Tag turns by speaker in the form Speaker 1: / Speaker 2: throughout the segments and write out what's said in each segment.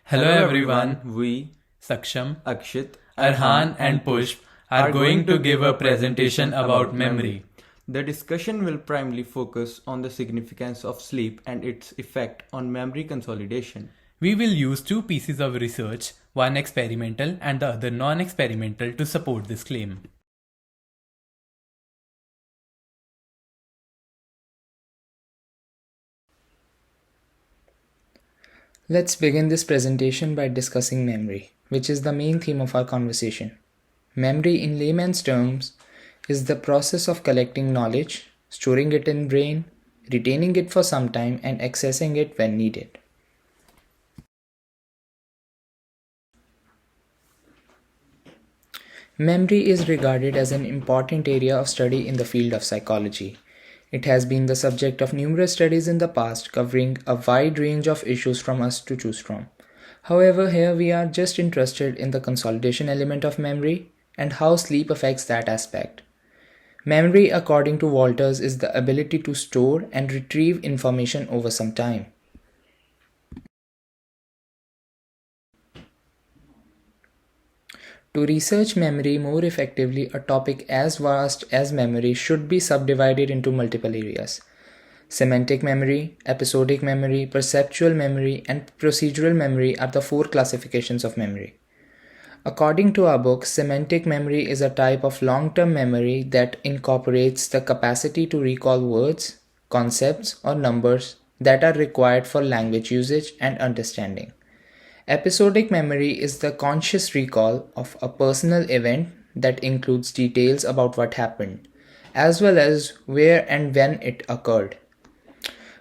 Speaker 1: Hello everyone,
Speaker 2: We,
Speaker 1: Saksham,
Speaker 2: Akshit,
Speaker 1: Arhaan and Pushp are going to give a presentation about memory.
Speaker 2: The discussion will primarily focus on the significance of sleep and its effect on memory consolidation.
Speaker 1: We will use two pieces of research, one experimental and the other non-experimental, to support this claim.
Speaker 3: Let's begin this presentation by discussing memory, which is the main theme of our conversation. Memory, in layman's terms, is the process of collecting knowledge, storing it in brain, retaining it for some time, and accessing it when needed. Memory is regarded as an important area of study in the field of psychology. It has been the subject of numerous studies in the past, covering a wide range of issues from us to choose from. However, here we are just interested in the consolidation element of memory and how sleep affects that aspect. Memory, according to Walters, is the ability to store and retrieve information over some time. To research memory more effectively, a topic as vast as memory should be subdivided into multiple areas. Semantic memory, episodic memory, perceptual memory, and procedural memory are the four classifications of memory. According to our book, semantic memory is a type of long-term memory that incorporates the capacity to recall words, concepts, or numbers that are required for language usage and understanding. Episodic memory is the conscious recall of a personal event that includes details about what happened, as well as where and when it occurred.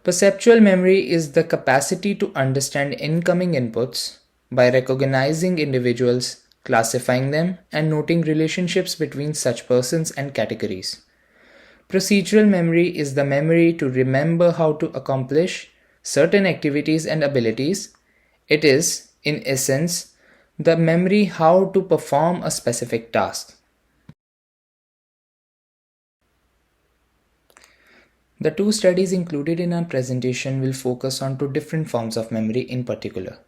Speaker 3: Perceptual memory is the capacity to understand incoming inputs by recognizing individuals, classifying them, and noting relationships between such persons and categories. Procedural memory is the memory to remember how to accomplish certain activities and abilities. It is, in essence, the memory how to perform a specific task. The two studies included in our presentation will focus on two different forms of memory in particular.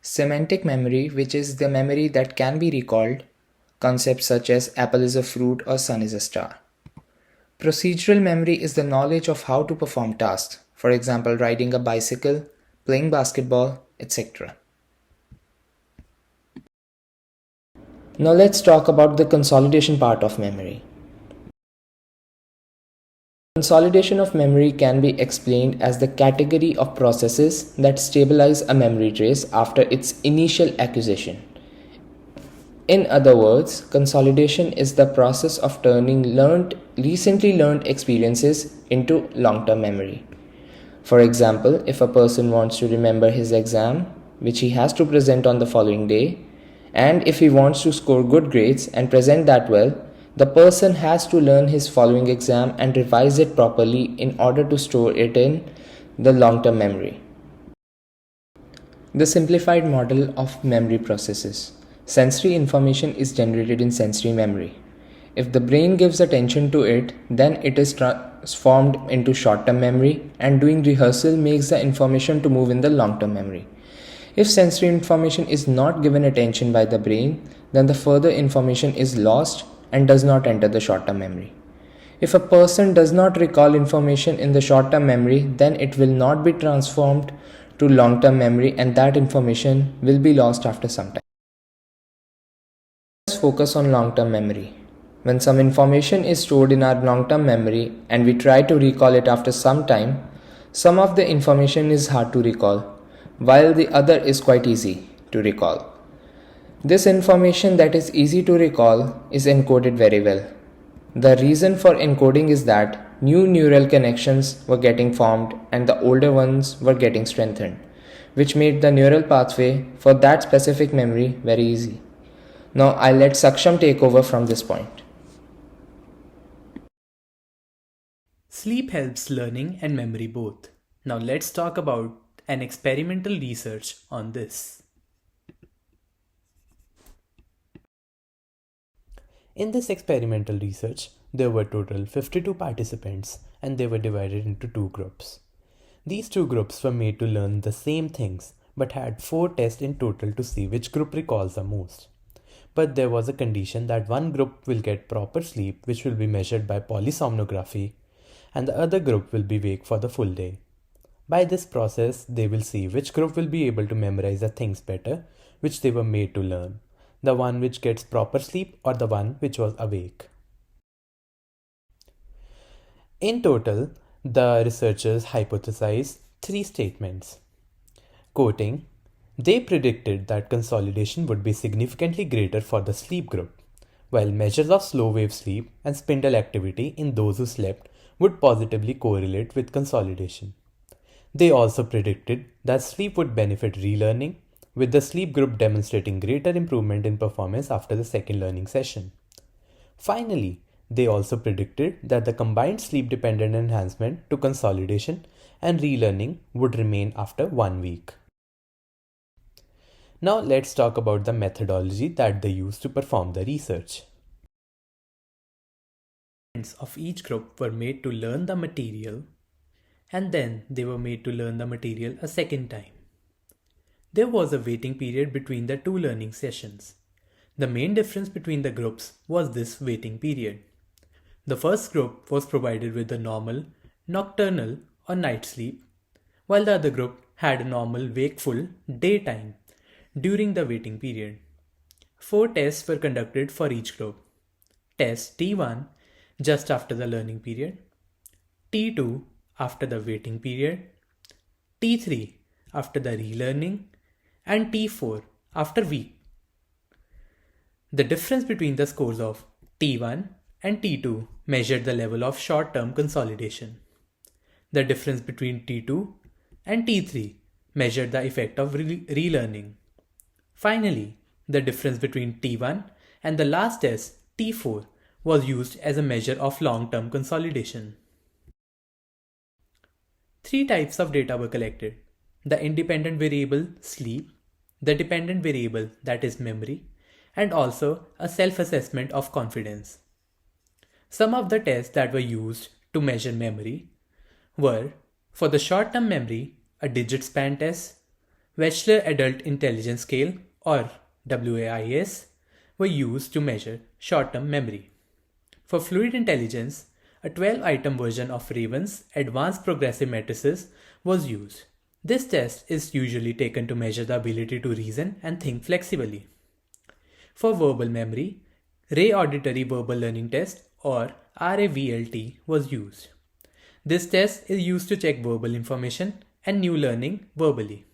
Speaker 3: Semantic memory, which is the memory that can be recalled, concepts such as apple is a fruit or sun is a star. Procedural memory is the knowledge of how to perform tasks, for example, riding a bicycle, playing basketball, etc. Now let's talk about the consolidation part of memory. Consolidation of memory can be explained as the category of processes that stabilize a memory trace after its initial acquisition. In other words, consolidation is the process of turning recently learned experiences into long-term memory. For example, if a person wants to remember his exam, which he has to present on the following day, and if he wants to score good grades and present that well, the person has to learn his following exam and revise it properly in order to store it in the long-term memory. The simplified model of memory processes. Sensory information is generated in sensory memory. If the brain gives attention to it, then it is transformed into short-term memory, and doing rehearsal makes the information to move in the long-term memory. If sensory information is not given attention by the brain, then the further information is lost and does not enter the short-term memory. If a person does not recall information in the short-term memory, then it will not be transformed to long-term memory, and that information will be lost after some time. Let's focus on long-term memory. When some information is stored in our long-term memory and we try to recall it after some time, some of the information is hard to recall, while the other is quite easy to recall. This information that is easy to recall is encoded very well. The reason for encoding is that new neural connections were getting formed and the older ones were getting strengthened, which made the neural pathway for that specific memory very easy. Now I'll let Saksham take over from this point.
Speaker 1: Sleep helps learning and memory both. Now let's talk about an experimental research on this. In this experimental research, there were total 52 participants and they were divided into two groups. These two groups were made to learn the same things but had 4 tests in total to see which group recalls the most. But there was a condition that one group will get proper sleep, which will be measured by polysomnography, and the other group will be awake for the full day. By this process, they will see which group will be able to memorize the things better, which they were made to learn, the one which gets proper sleep or the one which was awake. In total, the researchers hypothesized 3 statements. Quoting, they predicted that consolidation would be significantly greater for the sleep group, while measures of slow wave sleep and spindle activity in those who slept would positively correlate with consolidation. They also predicted that sleep would benefit relearning, with the sleep group demonstrating greater improvement in performance after the second learning session. Finally, they also predicted that the combined sleep-dependent enhancement to consolidation and relearning would remain after 1 week. Now let's talk about the methodology that they used to perform the research. Of each group were made to learn the material, and then they were made to learn the material a second time. There was a waiting period between the 2 learning sessions. The main difference between the groups was this waiting period. The first group was provided with the normal, nocturnal or night sleep, while the other group had a normal wakeful daytime during the waiting period. 4 tests were conducted for each group. Test T1 just after the learning period, T2 after the waiting period, T3 after the relearning, and T4 after week. The difference between the scores of T1 and T2 measured the level of short-term consolidation. The difference between T2 and T3 measured the effect of relearning. Finally, the difference between T1 and the last test, T4, was used as a measure of long-term consolidation. 3 types of data were collected: the independent variable sleep, the dependent variable that is memory, and also a self-assessment of confidence. Some of the tests that were used to measure memory were, for the short-term memory, a digit span test, Wechsler Adult Intelligence Scale or WAIS were used to measure short-term memory. For fluid intelligence, a 12-item version of Raven's Advanced Progressive Matrices was used. This test is usually taken to measure the ability to reason and think flexibly. For verbal memory, Ray Auditory Verbal Learning Test or RAVLT was used. This test is used to check verbal information and new learning verbally.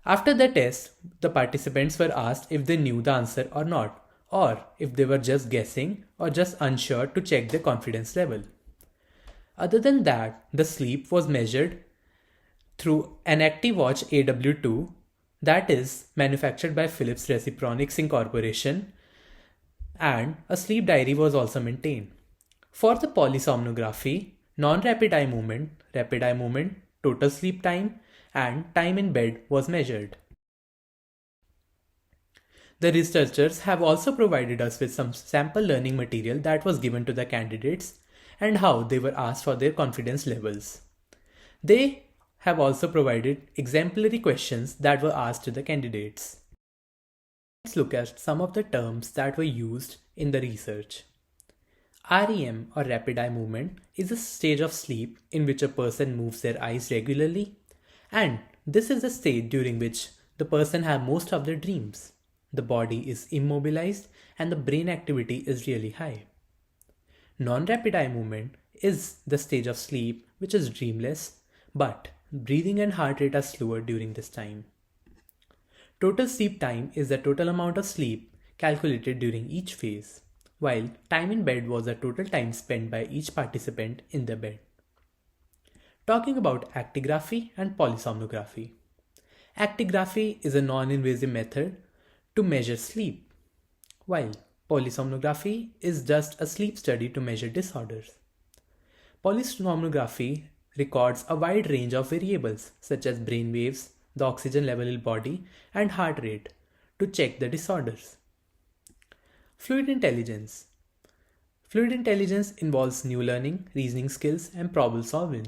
Speaker 1: After the test, the participants were asked if they knew the answer or not, or if they were just guessing or just unsure to check their confidence level. Other than that, the sleep was measured through an ActiveWatch AW2 that is manufactured by Philips Respironics Incorporation, and a sleep diary was also maintained. For the polysomnography, non-rapid eye movement, rapid eye movement, total sleep time, and time in bed was measured. The researchers have also provided us with some sample learning material that was given to the candidates and how they were asked for their confidence levels. They have also provided exemplary questions that were asked to the candidates. Let's look at some of the terms that were used in the research. REM or rapid eye movement is a stage of sleep in which a person moves their eyes regularly, and this is the state during which the person has most of their dreams. The body is immobilized and the brain activity is really high. Non-rapid eye movement is the stage of sleep which is dreamless, but breathing and heart rate are slower during this time. Total sleep time is the total amount of sleep calculated during each phase, while time in bed was the total time spent by each participant in the bed. Talking about actigraphy and polysomnography. Actigraphy is a non-invasive method to measure sleep, while polysomnography is just a sleep study to measure disorders. Polysomnography records a wide range of variables such as brain waves, the oxygen level in body, and heart rate to check the disorders. Fluid intelligence. Fluid intelligence involves new learning, reasoning skills, and problem solving.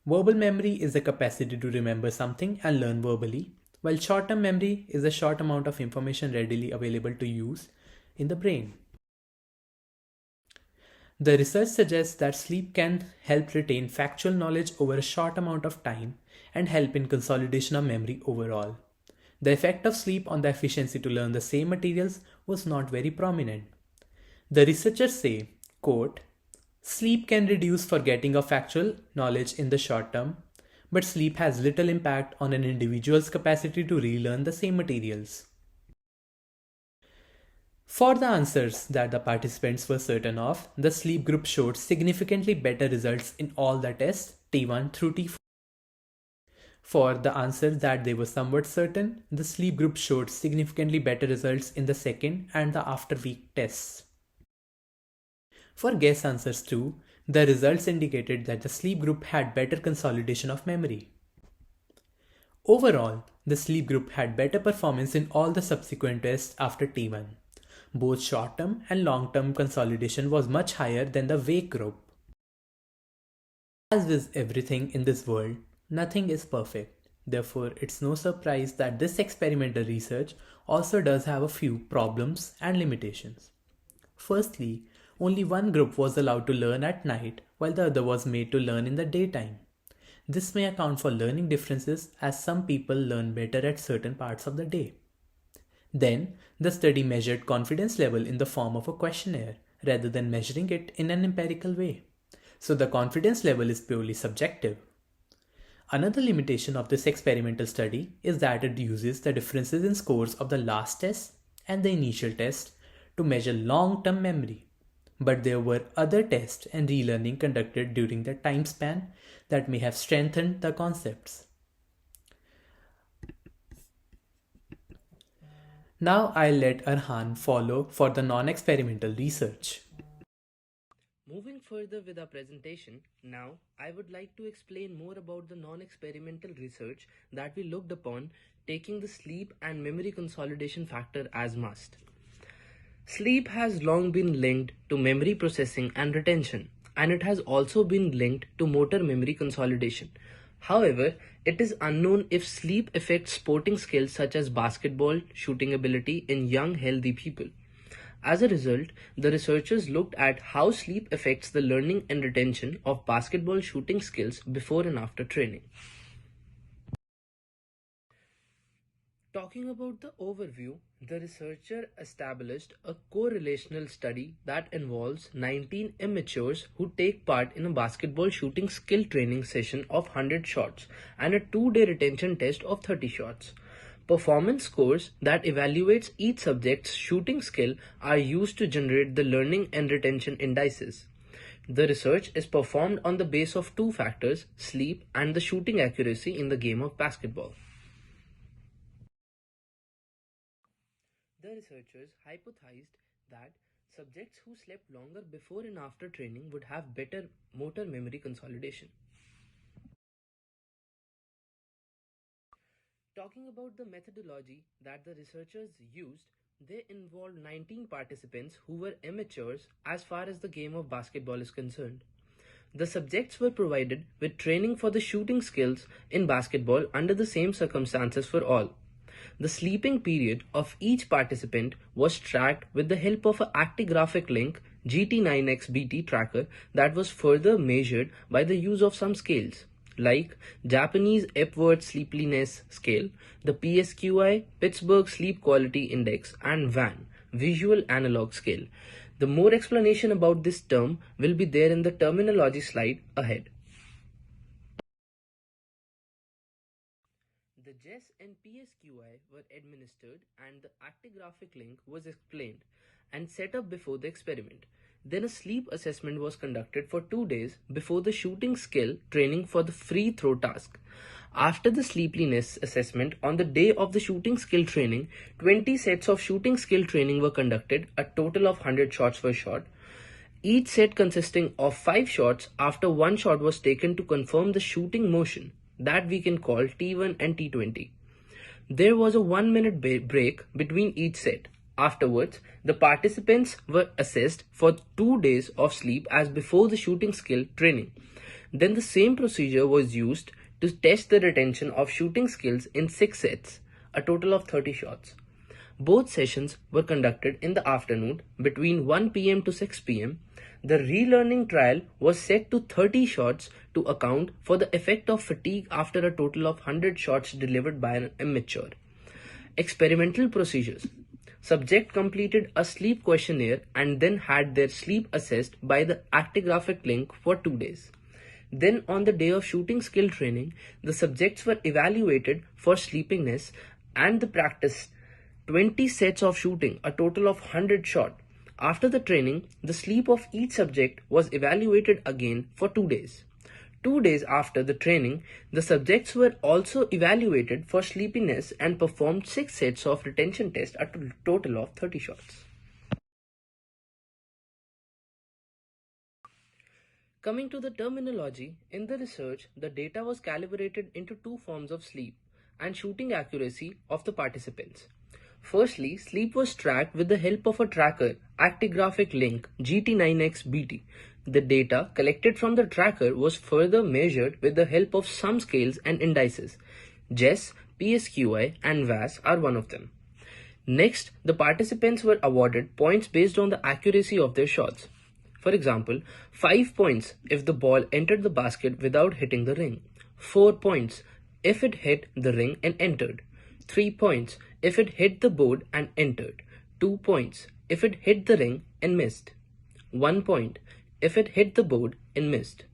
Speaker 1: Verbal memory is the capacity to remember something and learn verbally, while short-term memory is a short amount of information readily available to use in the brain. The research suggests that sleep can help retain factual knowledge over a short amount of time and help in consolidation of memory overall. The effect of sleep on the efficiency to learn the same materials was not very prominent. The researchers say, quote, sleep can reduce forgetting of factual knowledge in the short term, but sleep has little impact on an individual's capacity to relearn the same materials. For the answers that the participants were certain of, the sleep group showed significantly better results in all the tests T1 through T4. For the answers that they were somewhat certain, the sleep group showed significantly better results in the second and the after week tests. For guess answers too, the results indicated that the sleep group had better consolidation of memory. Overall, the sleep group had better performance in all the subsequent tests after T1. Both short-term and long-term consolidation was much higher than the wake group. As with everything in this world, nothing is perfect. Therefore, it's no surprise that this experimental research also does have a few problems and limitations. Firstly, only one group was allowed to learn at night while the other was made to learn in the daytime. This may account for learning differences as some people learn better at certain parts of the day. Then, the study measured confidence level in the form of a questionnaire rather than measuring it in an empirical way. So the confidence level is purely subjective. Another limitation of this experimental study is that it uses the differences in scores of the last test and the initial test to measure long-term memory. But there were other tests and relearning conducted during the time span that may have strengthened the concepts. Now I'll let Arhaan follow for the non-experimental research.
Speaker 4: Moving further with our presentation, now I would like to explain more about the non-experimental research that we looked upon, taking the sleep and memory consolidation factor as must. Sleep has long been linked to memory processing and retention, and it has also been linked to motor memory consolidation. However, it is unknown if sleep affects sporting skills such as basketball shooting ability in young healthy people. As a result, the researchers looked at how sleep affects the learning and retention of basketball shooting skills before and after training. Talking about the overview, the researcher established a correlational study that involves 19 amateurs who take part in a basketball shooting skill training session of 100 shots and a 2-day retention test of 30 shots. Performance scores that evaluates each subject's shooting skill are used to generate the learning and retention indices. The research is performed on the base of two factors, sleep and the shooting accuracy in the game of basketball. The researchers hypothesized that subjects who slept longer before and after training would have better motor memory consolidation. Talking about the methodology that the researchers used, they involved 19 participants who were amateurs as far as the game of basketball is concerned. The subjects were provided with training for the shooting skills in basketball under the same circumstances for all. The sleeping period of each participant was tracked with the help of an actigraphic link GT9XBT tracker that was further measured by the use of some scales like Japanese Epworth Sleepiness Scale, the PSYC Pittsburgh Sleep Quality Index, and VAN Visual Analog Scale. The more explanation about this term will be there in the terminology slide ahead. The JES and PSYC were administered and the actigraphic link was explained and set up before the experiment. Then a sleep assessment was conducted for 2 days before the shooting skill training for the free throw task. After the sleepiness assessment on the day of the shooting skill training, 20 sets of shooting skill training were conducted, a total of 100 shots were shot. Each set consisting of 5 shots after 1 shot was taken to confirm the shooting motion that we can call T1 and T20. There was a 1-minute break between each set. Afterwards, the participants were assessed for 2 days of sleep as before the shooting skill training. Then the same procedure was used to test the retention of shooting skills in 6 sets, a total of 30 shots. Both sessions were conducted in the afternoon between 1 pm to 6 pm. The relearning trial was set to 30 shots to account for the effect of fatigue after a total of 100 shots delivered by an amateur. Experimental procedures. Subject completed a sleep questionnaire and then had their sleep assessed by the actigraphic link for 2 days. Then on the day of shooting skill training, the subjects were evaluated for sleepiness and the practice 20 sets of shooting, a total of 100 shot. After the training, the sleep of each subject was evaluated again for 2 days. 2 days after the training, the subjects were also evaluated for sleepiness and performed 6 sets of retention tests, a total of 30 shots. Coming to the terminology, in the research, the data was calibrated into 2 forms of sleep and shooting accuracy of the participants. Firstly, sleep was tracked with the help of a tracker, actigraphic link GT9X-BT. The data collected from the tracker was further measured with the help of some scales and indices. JESS, PSYC and VAS are one of them. Next, the participants were awarded points based on the accuracy of their shots. For example, 5 points if the ball entered the basket without hitting the ring, 4 points if it hit the ring and entered, 3 points if it hit the board and entered, 2 points if it hit the ring and missed, 1 point if it hit the board and missed,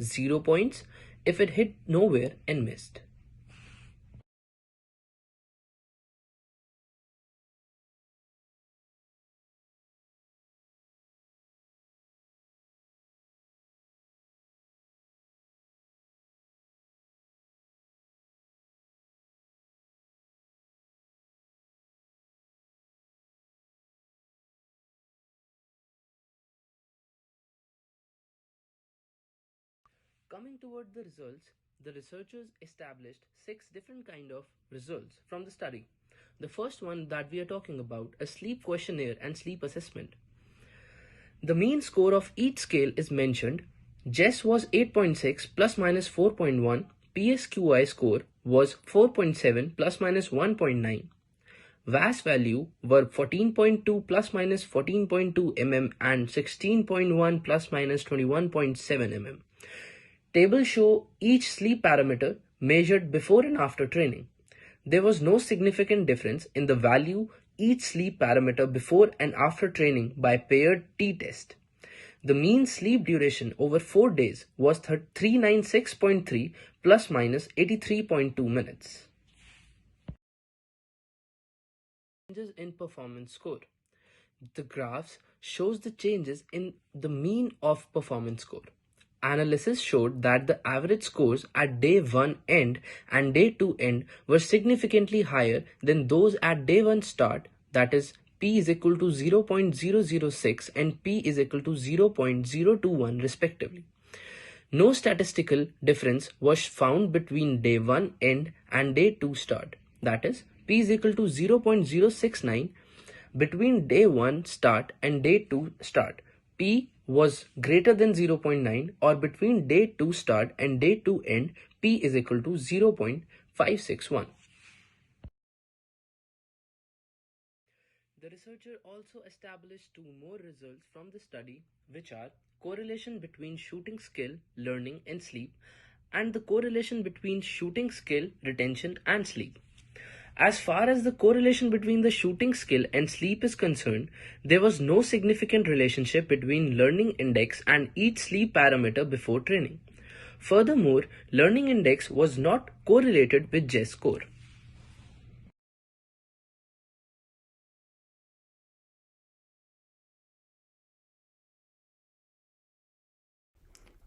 Speaker 4: 0 points if it hit nowhere and missed. Coming toward the results, the researchers established 6 different kind of results from the study. The first one that we are talking about is sleep questionnaire and sleep assessment. The mean score of each scale is mentioned. JESS was 8.6 plus minus 4.1. PSYC score was 4.7 plus minus 1.9. VAS value were 14.2 plus minus 14.2 mm and 16.1 plus minus 21.7 mm. Tables show each sleep parameter measured before and after training. There was no significant difference in the value each sleep parameter before and after training by paired t-test. The mean sleep duration over 4 days was 396.3 plus minus 83.2 minutes. Changes in performance score. The graphs shows the changes in the mean of performance score. Analysis showed that the average scores at day 1 end and day 2 end were significantly higher than those at day 1 start, that is P is equal to 0.006 and P is equal to 0.021 respectively. No statistical difference was found between day 1 end and day 2 start, that is P is equal to 0.069 between day 1 start and day 2 start. P was greater than 0.9 or between day 2 start and day 2 end, P is equal to 0.561. The researcher also established 2 more results from the study, which are correlation between shooting skill, learning and sleep, and the correlation between shooting skill, retention and sleep. As far as the correlation between the shooting skill and sleep is concerned, there was no significant relationship between learning index and each sleep parameter before training. Furthermore, learning index was not correlated with JESS score.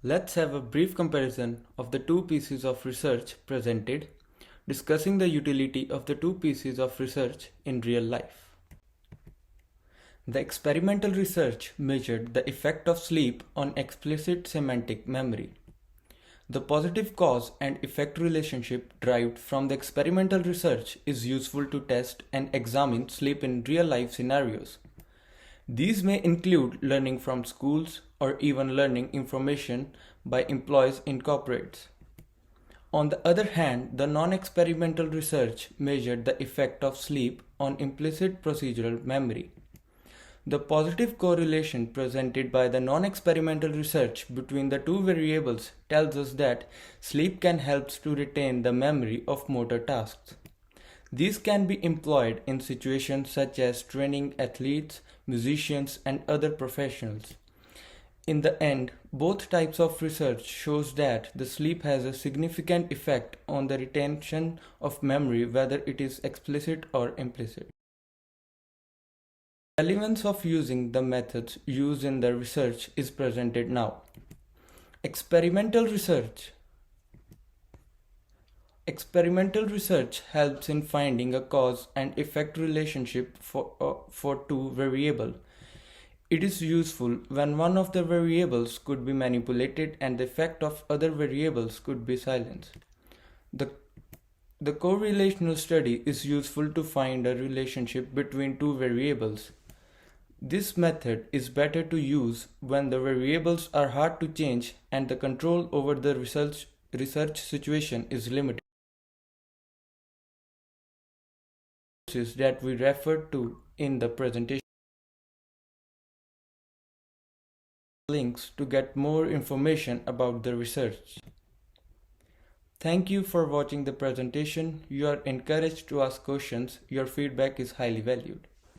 Speaker 2: Let's have a brief comparison of the 2 pieces of research presented, discussing the utility of the 2 pieces of research in real life. The experimental research measured the effect of sleep on explicit semantic memory. The positive cause and effect relationship derived from the experimental research is useful to test and examine sleep in real life scenarios. These may include learning from schools or even learning information by employees incorporates. On the other hand, the non-experimental research measured the effect of sleep on implicit procedural memory. The positive correlation presented by the non-experimental research between the two variables tells us that sleep can help to retain the memory of motor tasks. These can be employed in situations such as training athletes, musicians, and other professionals. In the end, both types of research shows that the sleep has a significant effect on the retention of memory, whether it is explicit or implicit. The relevance of using the methods used in the research is presented now. Experimental research helps in finding a cause and effect relationship for two variables. It is useful when one of the variables could be manipulated and the effect of other variables could be silenced. The correlational study is useful to find a relationship between two variables. This method is better to use when the variables are hard to change and the control over the research situation is limited. That we referred to in the presentation. Links to get more information about the research. Thank you for watching the presentation. You are encouraged to ask questions. Your feedback is highly valued.